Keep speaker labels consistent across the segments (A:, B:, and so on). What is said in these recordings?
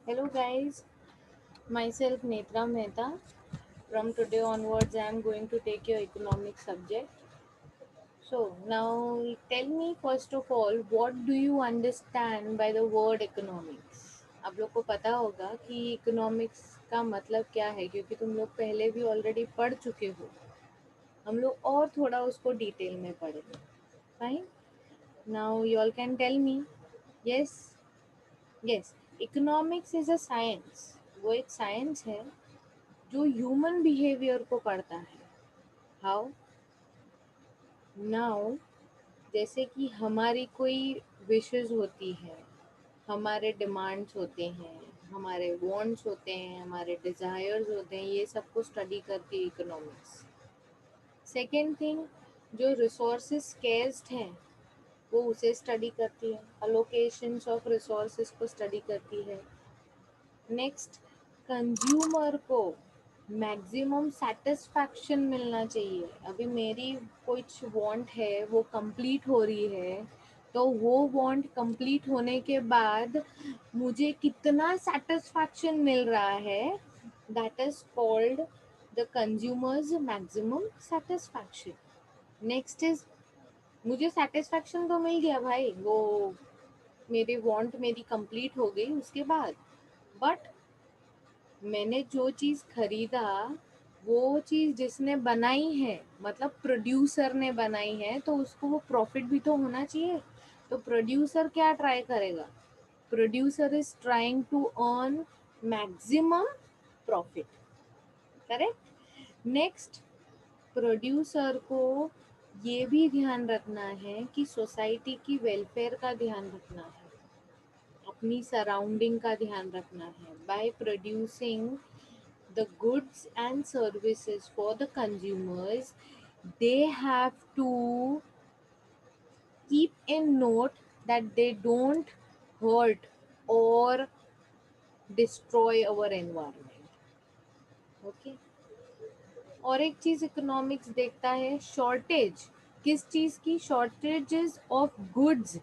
A: Hello guys, myself Netra Mehta. From today onwards, I am going to take your economic subject. So now tell me first of all, what do you understand by the word economics? आप लोग को पता होगा कि economics का मतलब क्या है, क्योंकि तुम लोग पहले भी ऑलरेडी पढ़ चुके हो. हम लोग और थोड़ा उसको डिटेल में पढ़ेंगे. Fine. Now you all can tell me. Yes. Yes. Economics is a science. वो एक साइंस है जो ह्यूमन बिहेवियर को पढ़ता है. हाउ. नाउ जैसे कि हमारी कोई विशेस होती है, हमारे डिमांड्स होते हैं, हमारे वांट्स होते हैं, हमारे डिज़ायर्स होते हैं, ये सब को स्टडी करती है इकोनॉमिक्स. सेकेंड थिंग, जो रिसोर्सेज स्केर्स्ड हैं वो उसे स्टडी करती है, अलोकेशंस ऑफ रिसोर्सेज को स्टडी करती है. नेक्स्ट, कंज्यूमर को मैक्सिमम सेटिस्फैक्शन मिलना चाहिए. अभी मेरी कुछ वांट है वो कंप्लीट हो रही है, तो वो वांट कंप्लीट होने के बाद मुझे कितना सेटिस्फैक्शन मिल रहा है, that is called the consumers maximum satisfaction. Next is, मुझे सेटिस्फैक्शन तो मिल गया भाई, वो मेरी वांट मेरी कंप्लीट हो गई उसके बाद, बट मैंने जो चीज़ खरीदा वो चीज़ जिसने बनाई है, मतलब प्रोड्यूसर ने बनाई है, तो उसको वो प्रॉफिट भी तो होना चाहिए. तो प्रोड्यूसर क्या ट्राई करेगा? Producer is trying to earn maximum profit. Correct. Next, producer को ये भी ध्यान रखना है कि सोसाइटी की वेलफेयर का ध्यान रखना है, अपनी सराउंडिंग का ध्यान रखना है. By producing the goods and services for the consumers, they have to keep in note that they don't hurt or destroy our environment. Okay. और एक चीज इकोनॉमिक्स देखता है, शॉर्टेज. किस चीज की? Shortages of goods,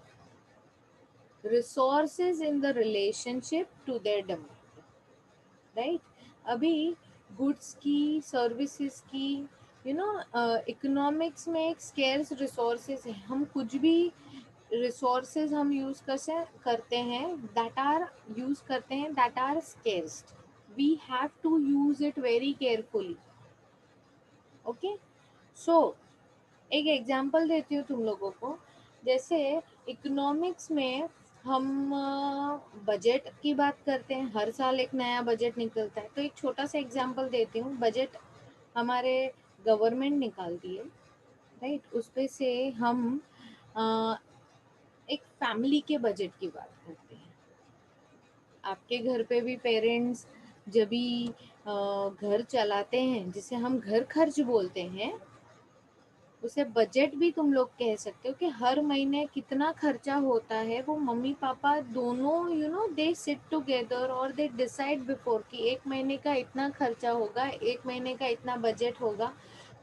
A: resources in the relationship to their demand. Right. अभी goods की, सर्विसेज की, इकोनॉमिक्स में एक स्केर्स रिसोर्सेज है. हम कुछ भी रिसोर्सेज हम यूज करते हैं, that are scarce, we have to use it very carefully. Okay. So एक एग्जांपल देती हूँ तुम लोगों को. जैसे इकोनॉमिक्स में हम बजट की बात करते हैं, हर साल एक नया बजट निकलता है. तो एक छोटा सा एग्जांपल देती हूँ. बजट हमारे गवर्नमेंट निकालती है, राइट. उस पे से हम अ, एक फैमिली के बजट की बात करते हैं. आपके घर पे भी पेरेंट्स जब भी घर चलाते हैं, जिसे हम घर खर्च बोलते हैं, उसे बजट भी तुम लोग कह सकते हो, कि हर महीने कितना खर्चा होता है वो मम्मी पापा दोनों दे सिट टुगेदर और दे डिसाइड बिफोर कि एक महीने का इतना खर्चा होगा, एक महीने का इतना बजट होगा,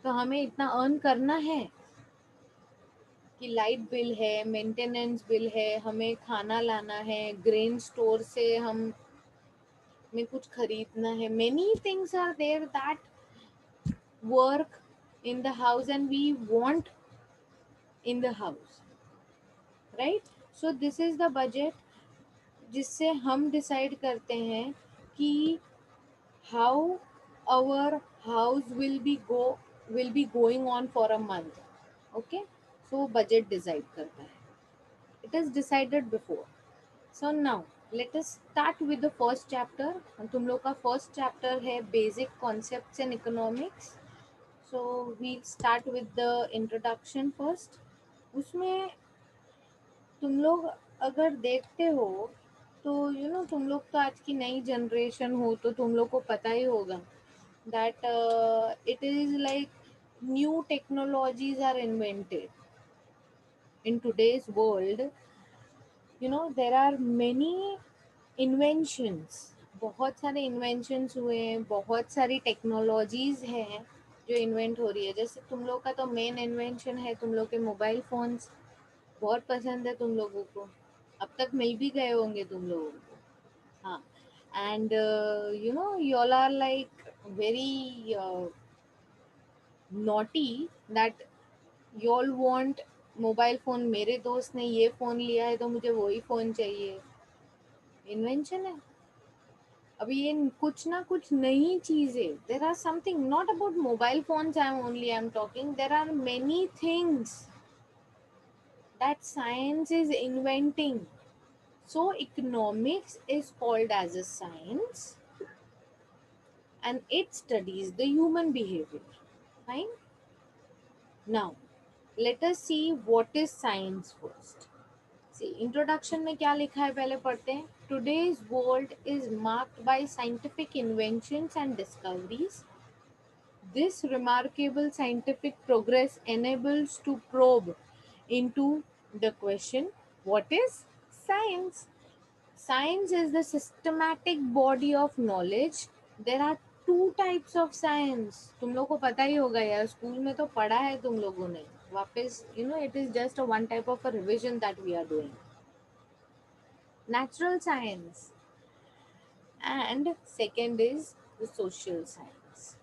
A: तो हमें इतना अर्न करना है. कि लाइट बिल है, मेंटेनेंस बिल है, हमें खाना लाना है, ग्रेन स्टोर से हमें कुछ खरीदना है. Many things are there that work in the house and we want in the house, right? So this is the budget जिससे हम डिसाइड करते हैं कि how our house will be going on for a month. Okay. So budget decide करता है, it is decided before. So now let us start with the first chapter. तुम लोग का first chapter है basic concepts in economics. So we'll start with the introduction first. उसमें तुम लोग अगर देखते हो तो तुम लोग तो आज की नई जनरेशन हो, तो तुम लोग को पता ही होगा that it is like new technologies are invented in today's world. There are many inventions. बहुत सारे इन्वेंशंस हुए हैं, बहुत सारी टेक्नोलॉजीज हैं जो इन्वेंट हो रही है. जैसे तुम लोग का तो मेन इन्वेंशन है तुम लोग के मोबाइल फोन्स. बहुत पसंद है तुम लोगों को, अब तक मिल भी गए होंगे तुम लोगों को. हाँ. and you all are like very naughty that you all want mobile phone, मेरे दोस्त ने ये फ़ोन लिया है तो मुझे वही फ़ोन चाहिए। इन्वेंशन है। अभी ये कुछ ना कुछ नई चीज़ें, there are something not about mobile phones I am talking, there are many things that science is inventing. So economics is called as a science and it studies the human behavior. Fine. Now, let us see what is science first. See, introduction में क्या लिखा है पहले पढ़ते हैं. Today's world is marked by scientific inventions and discoveries. This remarkable scientific progress enables to probe into the question, what is science? Science is the systematic body of knowledge. There are two types of science. तुम लोग को पता ही होगा यार, school में तो पढ़ा है तुम लोगों ने. वापस it is just a one type of a revision that we are doing. Natural science and second is the social science.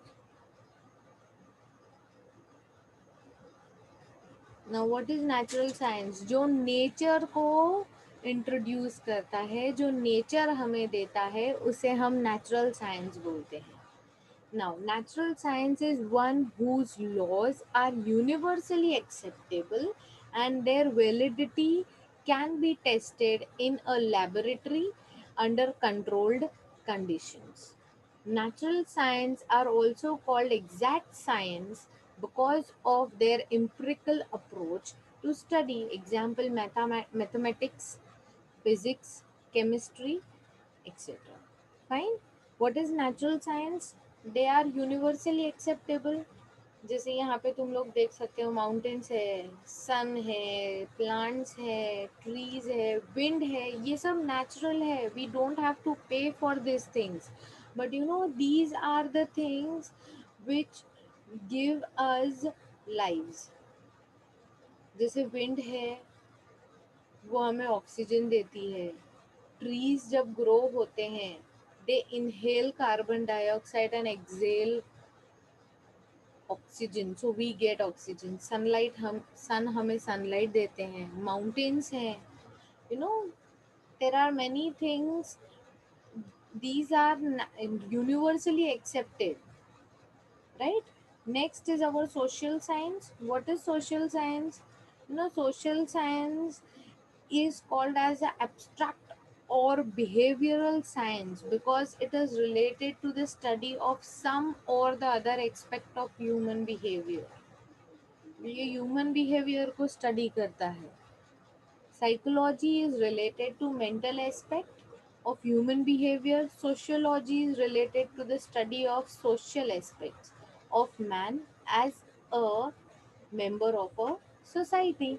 A: Now what is natural science? जो नेचर को इंट्रोड्यूस करता है, जो नेचर हमें देता है, उसे हम नेचुरल साइंस बोलते हैं. Now, natural science is one whose laws are universally acceptable and their validity can be tested in a laboratory under controlled conditions. Natural science are also called exact science because of their empirical approach to study, example mathematics, physics, chemistry, etc. Fine. What is natural science? They are universally acceptable. जैसे यहाँ पे तुम लोग देख सकते हो, mountains है, सन है, प्लांट्स है, ट्रीज है, विंड है, ये सब नेचुरल है. We don't have to pay for this things, but these are the things which give us lives. जैसे विंड है, वो हमें ऑक्सीजन देती है. ट्रीज जब ग्रो होते हैं, they inhale carbon dioxide and exhale oxygen, so we get oxygen. Sunlight, हम सन हमें सनलाइट देते हैं. माउंटेन्स हैं, you know there are many things, these are universally accepted, right? Next is our social science. What is social science? Social science is called as a abstract or behavioral science because it is related to the study of some or the other aspect of human behavior. ये human behavior को study करता है. Psychology is related to mental aspect of human behavior. Sociology is related to the study of social aspects of man as a member of a society.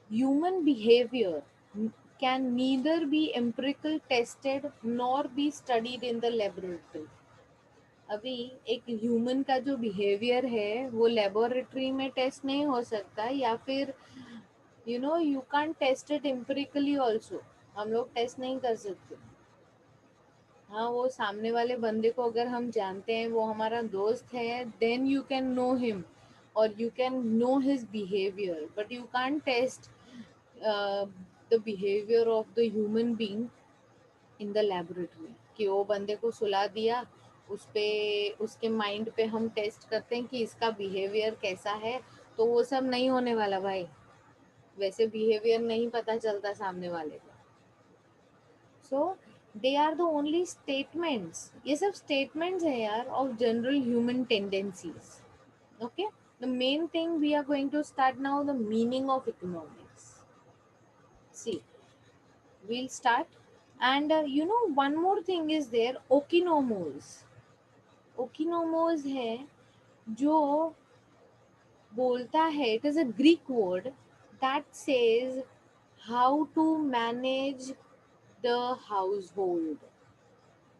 A: Human behavior can neither be empirical tested nor be studied in the laboratory. अभी एक human का जो behaviour है वो laboratory में test नहीं हो सकता, या फिर you can test it empirically also. हम लोग टेस्ट नहीं कर सकते. हाँ, वो सामने वाले बंदे को अगर हम जानते हैं, वो हमारा दोस्त है, then you can know him और you can know his behaviour, but you can test the behaviour of the human being in the laboratory. कि वो बंदे को सुला दिया, उस पे उसके माइंड पे हम टेस्ट करते हैं कि इसका बिहेवियर कैसा है, तो वो सब नहीं होने वाला भाई. वैसे बिहेवियर नहीं पता चलता सामने वाले का. So they are the only statements. ये सब स्टेटमेंट्स है यार of general human tendencies. Okay, the main thing we are going to start now, the meaning of economics. See, we'll start. And one more thing is there, okinomos. Okinomos है जो बोलता है, it is a Greek word that says how to manage the household.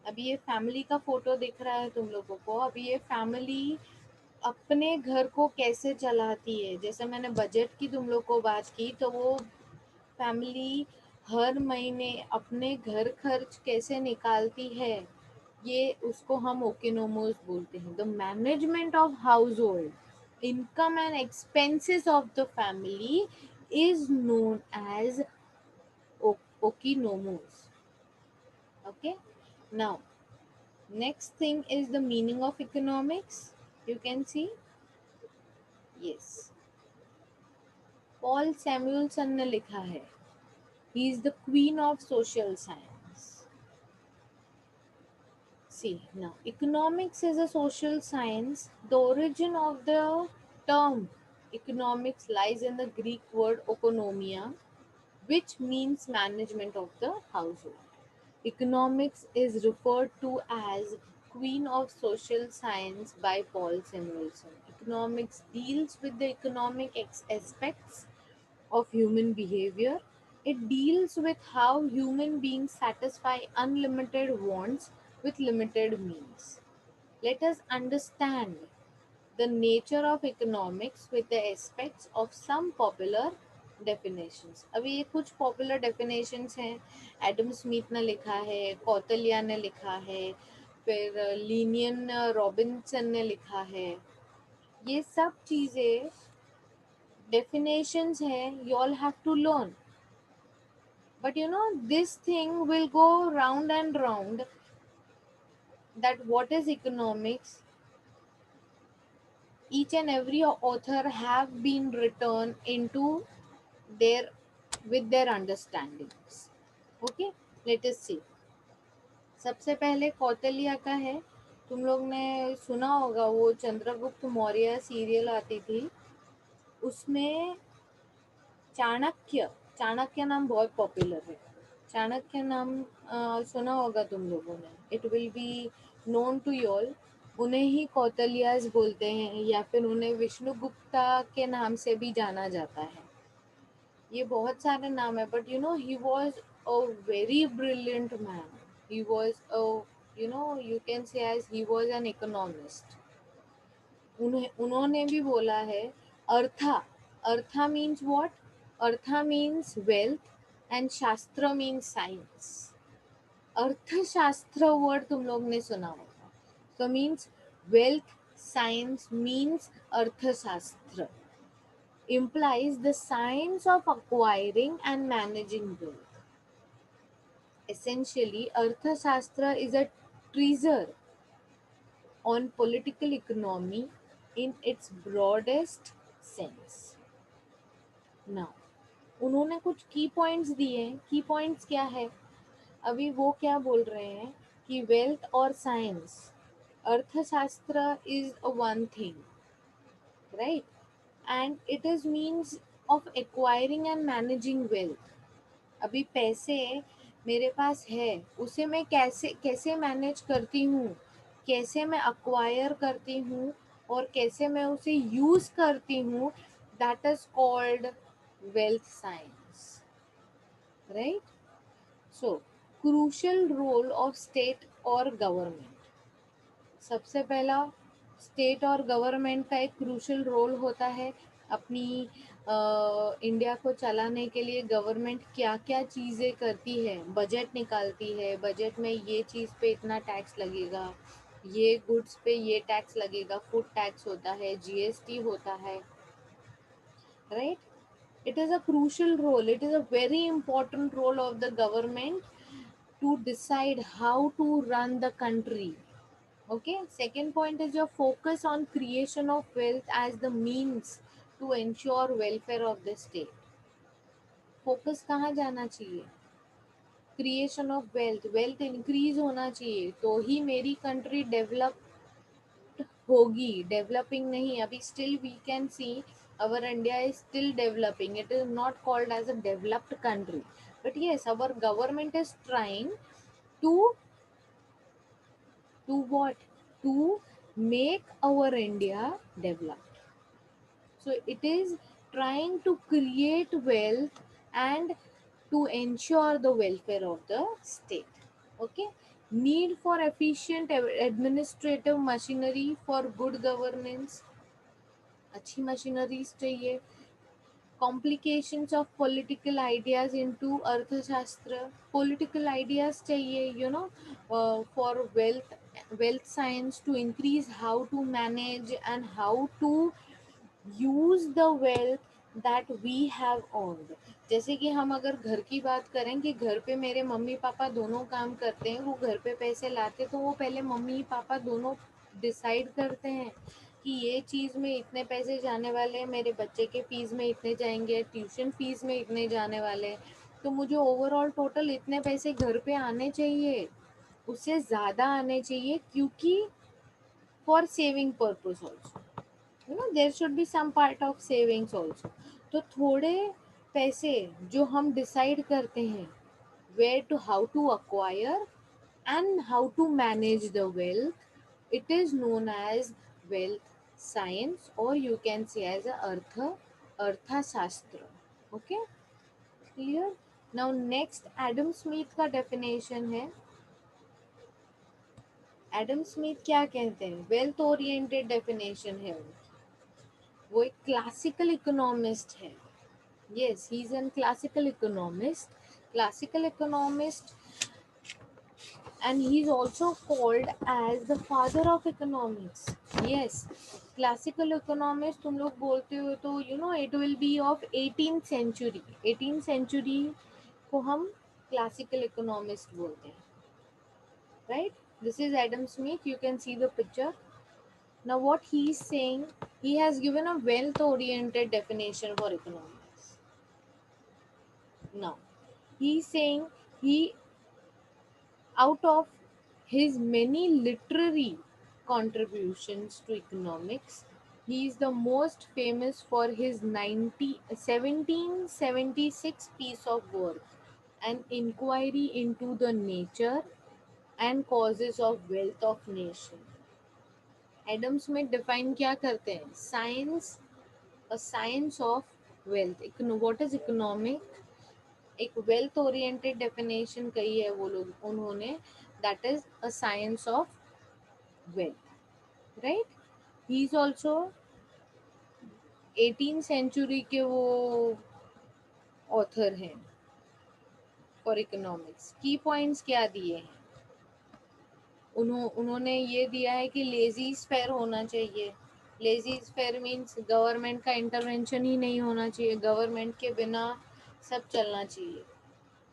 A: अभी ये family का photo दिख रहा है तुम लोगों को. अभी ये फैमिली अपने घर को कैसे चलाती है. जैसे मैंने बजट की तुम लोग को बात की, तो वो फैमिली हर महीने अपने घर खर्च कैसे निकालती है, ये उसको हम ओकेनोमोस बोलते हैं. The management of house hold income and expenses of the family is known as okinomos. Okay, now next thing is the meaning of economics. You can see, yes, Paul Samuelson ने लिखा है, he is the queen of social science. See, now economics is a social science. The origin of the term economics lies in the Greek word oikonomia, which means management of the household. Economics is referred to as Queen of Social Science by Paul Samuelson. Economics deals with the economic aspects of human behavior. It deals with how human beings satisfy unlimited wants with limited means. Let us understand the nature of economics with the aspects of some popular definitions. अभी ये कुछ popular definitions हैं. Adam Smith ने लिखा है, कौतल्या ने लिखा है, फिर लीनियन रॉबिन्सन ने लिखा है. ये सब चीज़ें definitions हैं, you all have to learn. But you know, this thing will go round and round, that what is economics. Each and every author have been written into their with their understandings. Okay, let us see. सबसे पहले कौटिल्य का है. तुम लोग ने सुना होगा, वो चंद्रगुप्त मौर्य सीरियल आती थी, उसमें चाणक्य, चाणक्य नाम बहुत पॉपुलर है. चाणक्य नाम सुना होगा तुम लोगों ने. It will be known to you all. उन्हें ही कौटिल्यास बोलते हैं, या फिर उन्हें विष्णुगुप्ता के नाम से भी जाना जाता है. ये बहुत सारे नाम है, but you know he was a very brilliant man. He was a, you know, you can say as he was an economist. उन्होंने भी बोला है अर्था. Artha means what? Artha means wealth and shastra means science. अर्थशास्त्र वर्ड तुम लोग ने सुना होगा. so means wealth science means arthashastra, implies the science of acquiring and managing wealth. Essentially, arthashastra is a treasure on political economy in its broadest sense. Now, उन्होंने कुछ की points दिए हैं. की पॉइंट्स क्या है? अभी वो क्या बोल रहे हैं कि वेल्थ और साइंस, अर्थशास्त्र is a one thing, right, and it is means of acquiring and managing wealth. अभी पैसे मेरे पास है, उसे मैं कैसे कैसे मैनेज करती हूँ, कैसे मैं अक्वायर करती हूँ, और कैसे मैं उसे यूज करती हूँ, that is called wealth science, right. So crucial role of state और गवर्नमेंट. सबसे पहला, स्टेट और गवर्नमेंट का एक क्रूशल रोल होता है. अपनी इंडिया को चलाने के लिए गवर्नमेंट क्या क्या चीज़ें करती है. बजट निकालती है, बजट में ये चीज़ पे इतना टैक्स लगेगा, ये गुड्स पे ये टैक्स लगेगा, फूड टैक्स होता है, जीएसटी होता है, right. It is a crucial role, it is a very important role of the government to decide how to run the country. Okay, second point is your focus on creation of wealth as the means to ensure welfare of the state. Focus कहाँ जाना चाहिए? Creation of wealth. Wealth increase होना चाहिए तो ही मेरी country develop होगी. Developing नहीं, अभी still we can see our India is still developing. It is not called as a developed country, but yes, our government is trying to what? To make our India developed. So it is trying to create wealth and to ensure the welfare of the state. Okay. Need for efficient administrative machinery for good governance. अच्छी machineries चाहिए. Complications of political ideas into अर्थशास्त्र. Political ideas चाहिए, for wealth science to increase how to manage and how to use the wealth that we have earned. जैसे कि हम अगर घर की बात करें कि घर पे मेरे मम्मी पापा दोनों काम करते हैं, वो घर पे पैसे लाते, तो वो पहले मम्मी पापा दोनों डिसाइड करते हैं कि ये चीज़ में इतने पैसे जाने वाले हैं, मेरे बच्चे के फीस में इतने जाएंगे, ट्यूशन फीस में इतने जाने वाले हैं, तो मुझे ओवरऑल टोटल इतने पैसे घर पे आने चाहिए, उससे ज़्यादा आने चाहिए, क्योंकि for saving purpose also, there should be some part of savings also. तो थोड़े पैसे जो हम डिसाइड करते हैं where to how to acquire and how to manage the wealth, it is known as wealth science, or you can say as a arthashastra. Okay, clear? Now next Adam Smith का definition है. Adam Smith क्या कहते हैं? Wealth oriented definition है वो एक classical economist है. Yes, he's a classical economist. Classical economist, and he's also called as the father of economics. Yes, classical economist तुम लोग बोलते हो तो it will be of 18th century. 18th century को हम classical economist बोलते हैं, right? This is Adam Smith. You can see the picture. Now what he is saying, he has given a wealth oriented definition for economics. Now he is saying, he out of his many literary contributions to economics, he is the most famous for his 1776 piece of work, An Inquiry into the Nature and Causes of Wealth of Nation. Adam Smith define क्या करते हैं? Science, a science of wealth. What is economic? एक wealth oriented definition कही है वो लोग उन्होंने, that is a science of wealth, right? He is also 18 century के वो ऑथर हैं फॉर इकोनॉमिक्स. की पॉइंट्स क्या दिए हैं उन्होंने? ये दिया है कि लेजी स्फेयर होना चाहिए. लेजी स्फेयर मीन्स गवर्नमेंट का इंटरवेंशन ही नहीं होना चाहिए, गवर्नमेंट के बिना सब चलना चाहिए.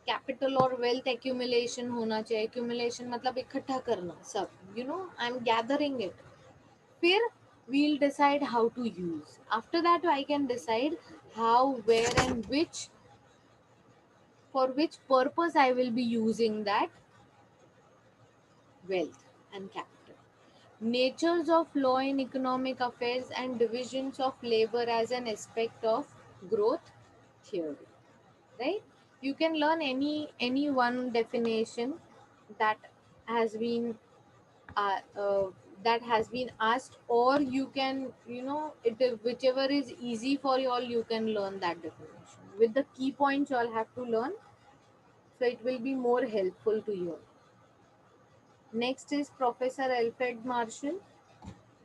A: कैपिटल और वेल्थ एक्यूमुलेशन होना चाहिए. एक्यूमुलेशन मतलब इकट्ठा करना सब, आई एम गैदरिंग इट. फिर we'll decide how to use. After that I can decide how, where and which, for which purpose I will be using that wealth and capital. Natures of law in economic affairs and divisions of labor as an aspect of growth theory, right? You can learn any one definition that has been uh, uh, that has been asked, or you can, whichever is easy for you all, you can learn that definition with the key points you all have to learn, so it will be more helpful to you. Next is professor Alfred Marshall.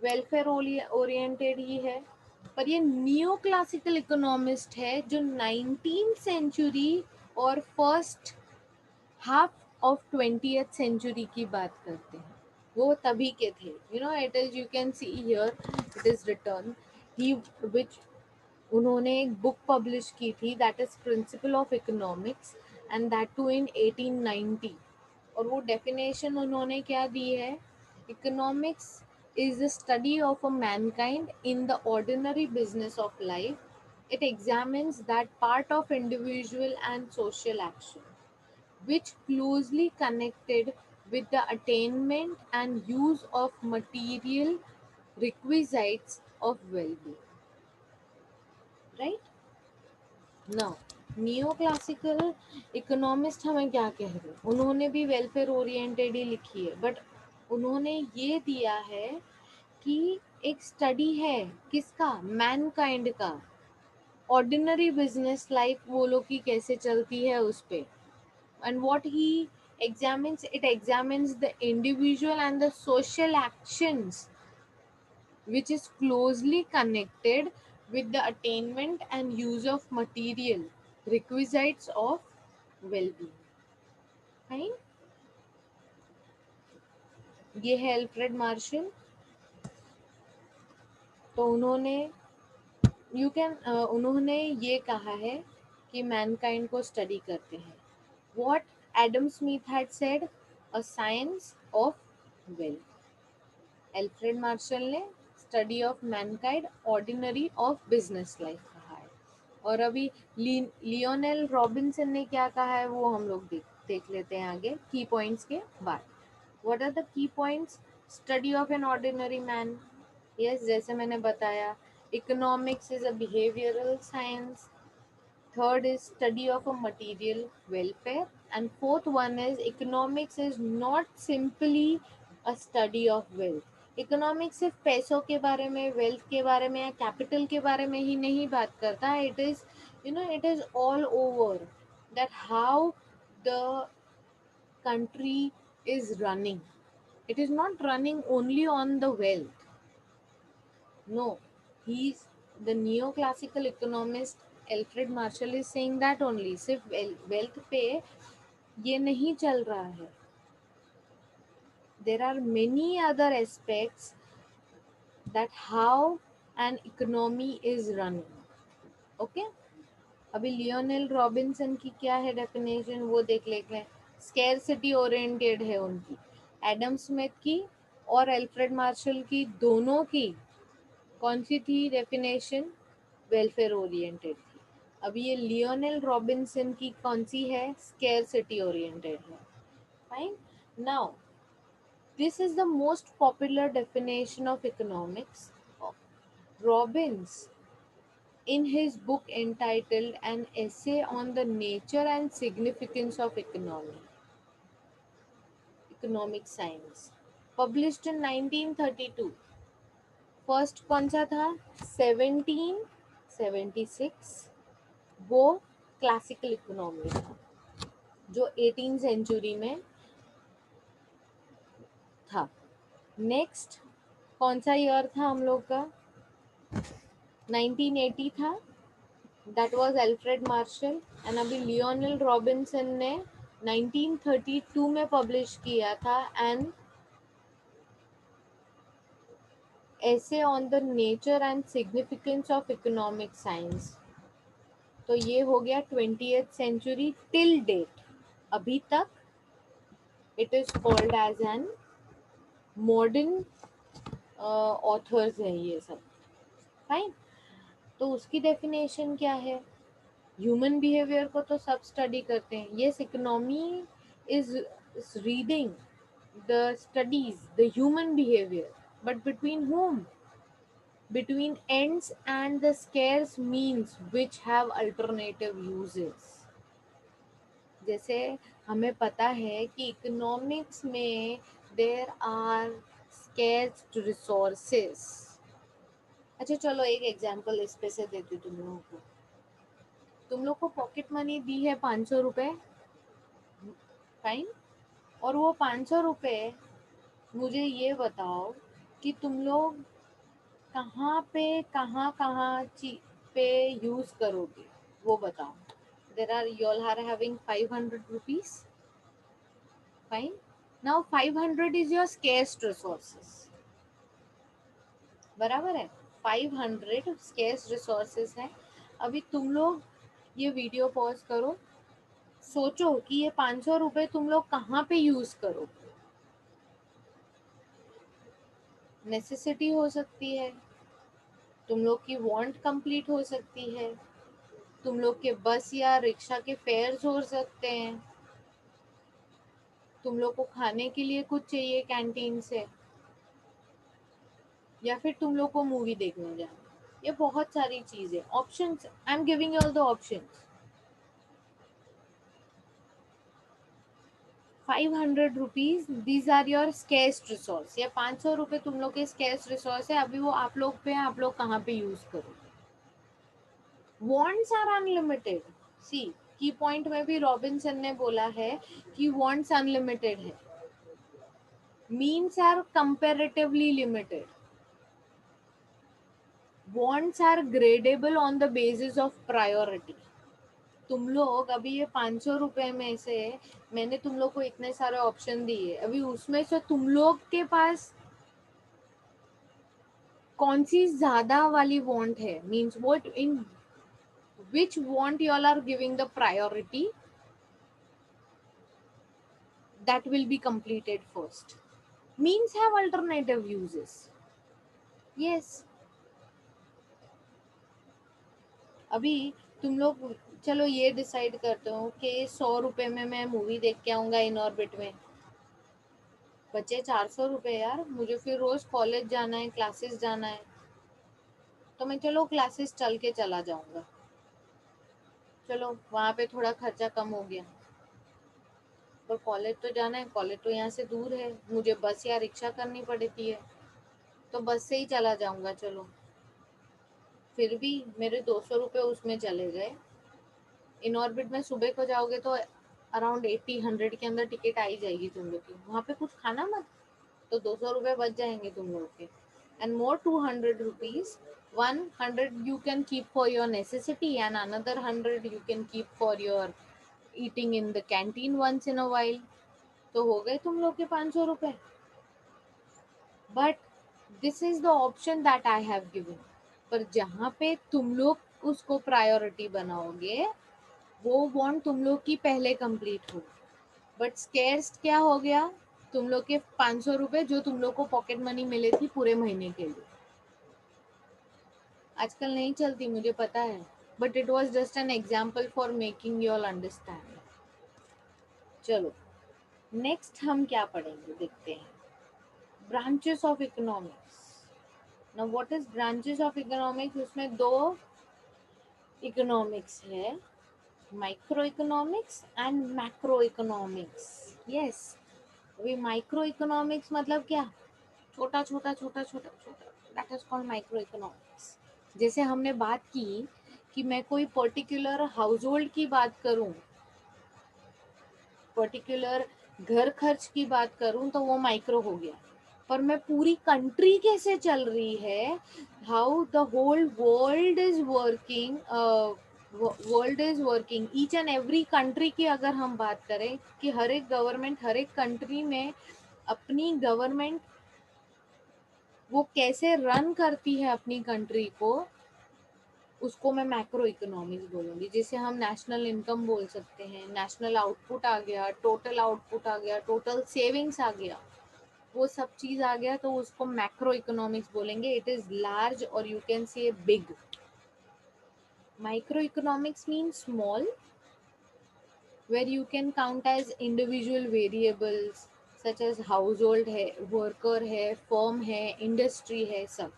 A: Welfare oriented ही है, पर ये neo classical economist है जो 19th century और first half of 20th century की बात करते हैं. वो तभी के थे. It is, you can see here, it is written, ही विच उन्होंने एक बुक पब्लिश की थी, that is principle of economics, and that too in 1890. और वो डेफिनेशन उन्होंने क्या दी है? Economics is the study of a mankind in the ordinary business of life. It examines that part of individual and social action which closely connected with the attainment and use of material requisites of well-being. Right? Now, neo classical economist हमें क्या कह रहे हैं? उन्होंने भी welfare oriented ही लिखी है, but उन्होंने ये दिया है कि एक स्टडी है किसका? मैनकाइंड का. ऑर्डिनरी बिजनेस लाइफ वो लोग की कैसे चलती है उस पे. And what he examines, it examines the individual and the social actions which is closely connected with the attainment and use of material requisites of well-being. Fine. ये है अल्फ्रेड मार्शल. तो उन्होंने ये कहा है कि मैनकाइंड को स्टडी करते हैं. What Adam Smith had said, a science of wealth. Alfred Marshall ने study of mankind ordinary of business life कहा है. और अभी लियोनेल रॉबिन्सन ने क्या कहा है वो हम लोग देख लेते हैं आगे की पॉइंट्स के बाद. What are the key points? Study of an ordinary man. Yes, जैसे मैंने बताया, economics is a behavioural science. Third is study of a material welfare, and fourth one is economics is not simply a study of wealth. Economics सिर्फ पैसों के बारे में, wealth के बारे में या कैपिटल के बारे में ही नहीं बात करता. It is all over that how the country is running. It is not running only on the wealth. No, he's the neoclassical economist Alfred Marshall is saying that only. सिर्फ wealth पे ये नहीं चल रहा है. There are many other aspects that how an economy is running. Okay? अभी Lionel Robinson की क्या है डेफिनेशन वो देख लेते हैं. स्केर्सिटी ओरिएंटेड है उनकी. एडम स्मिथ की और अल्फ्रेड मार्शल की दोनों की कौन सी थी डेफिनेशन? वेलफेयर ओरिएंटेड थी. अभी ये लियोनेल रॉबिन्सन की कौन सी है? स्केर्सिटी ओरिएंटेड है. Fine. Now this is the most popular definition of economics. Robins, in his book entitled An Essay on the Nature and Significance of Economic Science, published in 1932. First कौन सा था? 1776. वो classical economy था जो 18 century में था. Next कौन सा ईयर था हम लोग का? 1980 था. That was Alfred Marshall. And अभी लियोनेल रॉबिन्सन ने 1932 में पब्लिश किया था an essay on the nature and significance of economic science. तो ये हो गया 20th सेंचुरी टिल डेट. अभी तक it is called as an modern authors है ये सब. फाइन. तो उसकी डेफिनेशन क्या है? ह्यूमन बिहेवियर को तो सब स्टडी करते हैं. Yes, economy is reading the studies the human behaviour, but between whom? Between ends and the scarce means which have alternative uses. जैसे हमें पता है कि इकोनॉमिक्स में देर आर स्केर्स रिसोर्सेस. अच्छा चलो एक एग्जांपल इस पे से देती हूँ तुम लोगों को. तुम लोग को पॉकेट मनी दी है 500 रुपए. फाइन. और वो 500 रुपए मुझे ये बताओ कि तुम लोग कहाँ पे कहाँ कहाँ पे यूज करोगे वो बताओ. you all are having 500 rupees. Fine. Now 500 is your scarce resources. बराबर है. 500 scarce resources है. अभी तुम लोग ये वीडियो पॉज करो, सोचो कि ये 500 रुपए तुम लोग कहाँ पे यूज करो. नेसेसिटी हो सकती है, तुम लोग की वांट कंप्लीट हो सकती है, तुम लोग के बस या रिक्शा के फेयर्स हो सकते हैं, तुम लोग को खाने के लिए कुछ चाहिए कैंटीन से, या फिर तुम लोग को मूवी देखने जाना. ये बहुत सारी चीजें. Options I am giving all the options. 500 rupees these are your scarce resource. या 500 रुपए तुम लोग के स्केर्स रिसोर्स है. अभी वो आप लोग पे है, आप लोग कहाँ पे यूज करो. Wants are unlimited. सी की पॉइंट में भी रॉबिन्सन ने बोला है कि वॉन्ट्स अनलिमिटेड है. Means are comparatively limited. wants are gradable on the basis of priority. तुम लोग अभी ये 500 रुपए में से मैंने तुम लोग को इतने सारे ऑप्शन दिए, अभी उसमें से तुम लोग के पास कौन सी ज्यादा वाली वांट है, means what in which want you all are giving the priority, that will be completed first. Means have alternative uses. Yes. अभी तुम लोग चलो ये डिसाइड करते हो कि 100 रुपए में मैं मूवी देख के आऊंगा इन ऑर्बिट में, बचे 400 रुपए यार, मुझे फिर रोज कॉलेज जाना है, क्लासेस जाना है, तो मैं चलो क्लासेस चल के चला जाऊंगा, चलो वहां पे थोड़ा खर्चा कम हो गया, पर कॉलेज तो जाना है, कॉलेज तो यहाँ से दूर है, मुझे बस या रिक्शा करनी पड़ती है, तो बस से ही चला जाऊंगा चलो, फिर भी मेरे 200 रुपये उसमें चले गए। इन ऑर्बिट में सुबह को जाओगे तो अराउंड 80-100 के अंदर टिकट आ ही जाएगी तुम लोग की, वहाँ पे कुछ खाना मत, तो 200 रुपये बच जाएंगे तुम लोग के, and more 200 rupees, 100 you can keep for your necessity and another 100 you can keep for your eating in the canteen once in a while, तो हो गए तुम लोग के 500 रुपये। But this is the option that I have given, पर जहाँ पे तुम लोग उसको प्रायोरिटी बनाओगे वो बॉन्ड तुम लोग की पहले कंप्लीट हो, बट स्केर्स क्या हो गया, तुम लोग के 500 रुपये जो तुम लोग को पॉकेट मनी मिले थी पूरे महीने के लिए, आजकल नहीं चलती मुझे पता है, but it was just an example for making you all understand. चलो नेक्स्ट हम क्या पढ़ेंगे देखते हैं, branches of economics. Now what is branches of economics, उसमें दो इकोनॉमिक्स है, micro economics and macro economics. Yes, अभी माइक्रो इकोनॉमिक्स मतलब क्या, छोटा छोटा छोटा छोटा छोटा, that is called micro economics. जैसे हमने बात की कि मैं कोई पर्टिकुलर हाउस होल्ड की बात करूं, पर्टिकुलर घर खर्च की बात करूं तो वो माइक्रो हो गया, पर मैं पूरी कंट्री कैसे चल रही है, how the whole world is working, world is working, each and every country की अगर हम बात करें कि हर एक गवर्नमेंट हर एक कंट्री में अपनी गवर्नमेंट वो कैसे रन करती है अपनी कंट्री को, उसको मैं मैक्रो इकोनॉमिक्स बोलूंगी। जैसे हम नेशनल इनकम बोल सकते हैं, नेशनल आउटपुट आ गया, टोटल आउटपुट आ गया, टोटल सेविंग्स आ गया, वो सब चीज आ गया तो उसको मैक्रो इकोनॉमिक्स बोलेंगे। इट इज लार्ज और यू कैन से big. Micro economics mean small, where you can count as individual variables such as household है, worker है, firm है, industry है, सब।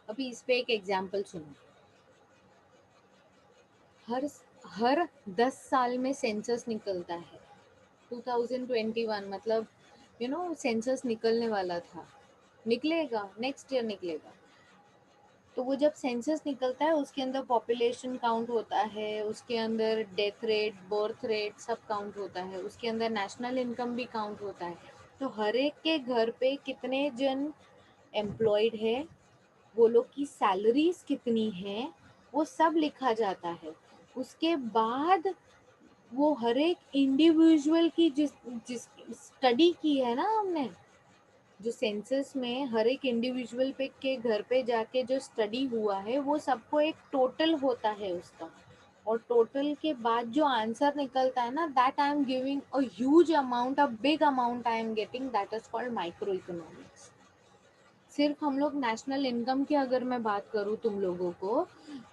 A: अभी इस पे एक एग्जांपल सुनो, हर हर 10 साल में सेंसस निकलता है, 2021 मतलब सेंसस निकलने वाला था, निकलेगा नेक्स्ट ईयर निकलेगा, तो वो जब सेंसस निकलता है उसके अंदर पॉपुलेशन काउंट होता है, उसके अंदर डेथ रेट, बर्थ रेट सब काउंट होता है, उसके अंदर नेशनल इनकम भी काउंट होता है, तो हर एक के घर पे कितने जन एम्प्लॉयड है, वो लोग की सैलरीज कितनी है, वो सब लिखा जाता है। उसके बाद वो हर एक इंडिविजुअल की जिस जिस स्टडी की है ना हमने, जो सेंसस में हर एक इंडिविजुअल पे के घर पे जाके जो स्टडी हुआ है वो सबको एक टोटल होता है उसका, और टोटल के बाद जो आंसर निकलता है ना, that I am giving a huge amount, a big amount I am getting, that is called micro economics. सिर्फ हम लोग नेशनल इनकम की अगर मैं बात करूँ तुम लोगों को,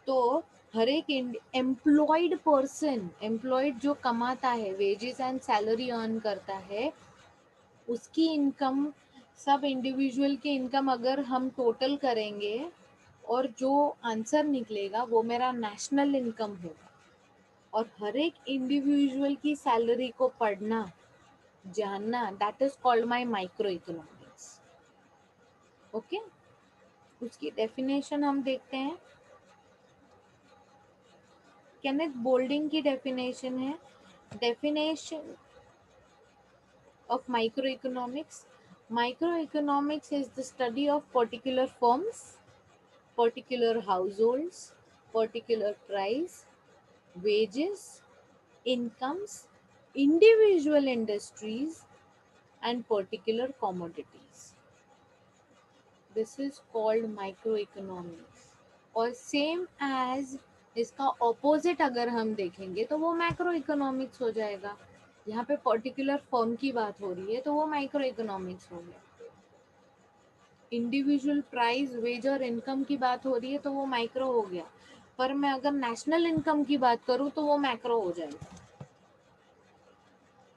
A: तो हर एक एम्प्लॉयड पर्सन, एम्प्लॉयड जो कमाता है, वेजेस एंड सैलरी अर्न करता है, उसकी इनकम, सब इंडिविजुअल की इनकम अगर हम टोटल करेंगे और जो आंसर निकलेगा वो मेरा नेशनल इनकम होगा। और हर एक इंडिविजुअल की सैलरी को पढ़ना, जानना, that is called my micro economics. Okay, उसकी डेफिनेशन हम देखते हैं। केनेथ बोल्डिंग की डेफिनेशन है, definition of microeconomics. Microeconomics is the study of particular firms, particular households, particular price, wages, incomes, individual industries, and particular commodities. This is called microeconomics. और same as इसका opposite अगर हम देखेंगे तो वो macro economics हो जाएगा. यहाँ पे पर्टिकुलर फर्म की बात हो रही है तो वो माइक्रो इकोनॉमिक्स हो गया. इंडिविजुअल प्राइस, वेज और इनकम की बात हो रही है तो वो माइक्रो हो गया. पर मैं अगर नेशनल इनकम की बात करूँ तो वो मैक्रो हो जाएगा.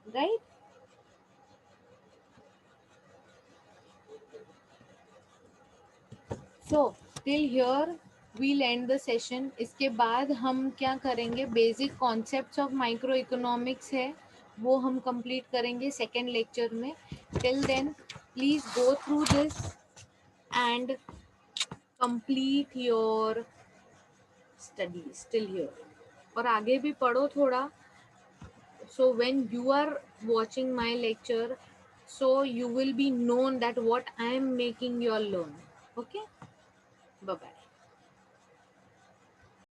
A: Right. So till here we'll end the session. इसके बाद हम क्या करेंगे, basic concepts of micro economics है वो हम कंप्लीट करेंगे सेकेंड लेक्चर में. Till then please go through this and complete your studies till here. और आगे भी पढ़ो थोड़ा. So when you are watching my lecture, so you will be known that what I am making you all learn. Okay, bye bye.